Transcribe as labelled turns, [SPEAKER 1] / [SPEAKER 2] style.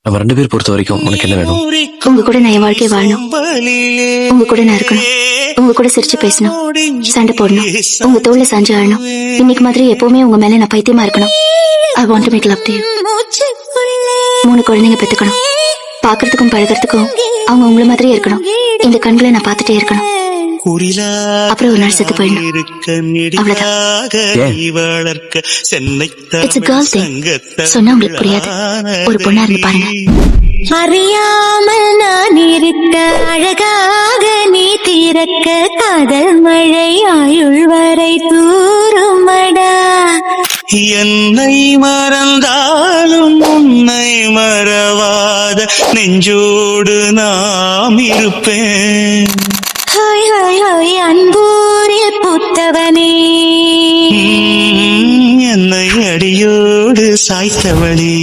[SPEAKER 1] நம்ம 2 பேர் பொறுத்த வரைக்கும் உனக்கு என்ன வேணும்?
[SPEAKER 2] உங்க கூட நான் என் வாழ்க்கையை வாழணும். உங்க கூட நான் இருக்கணும். உங்க கூட சிரிச்சு பேசணும், சண்டை போடணும், உங்க தோல்ல சாஞ்சு ஆடணும். இன்னைக்கு மாதிரி எப்பவுமே உங்க மேல நான் பைத்தியமா இருக்கணும். I want to make love to you. 3 குழந்தைங்க பெத்துக்கணும். பாக்குறதுக்கும் பழகிறதுக்கும் அவங்க உங்களை மாதிரியே இருக்கணும். இந்த கண்களை நான் பார்த்துட்டே இருக்கணும். அப்புறம் ஒரு நாள் செத்து போயிடணும். அவ்வளவுதான். It's a girl thing. சொன்னா உங்களுக்கு புரியாது. ஒரு பொண்ணா இருந்து பாருங்க.
[SPEAKER 3] அறியாமல் நான் இருக்க அழகாக நீ திறக்க காதல் மழை ஆயுள் வரை தூருமடா.
[SPEAKER 4] என்னை மறந்தாலும் உன்னை மறவாத நெஞ்சோடு நாம் இருப்பேன்.
[SPEAKER 3] ஹோய் ஹோய் ஹோய் அன்பூரில் பூத்தவனே,
[SPEAKER 4] என்னை அடியோடு சாய்த்தவளே.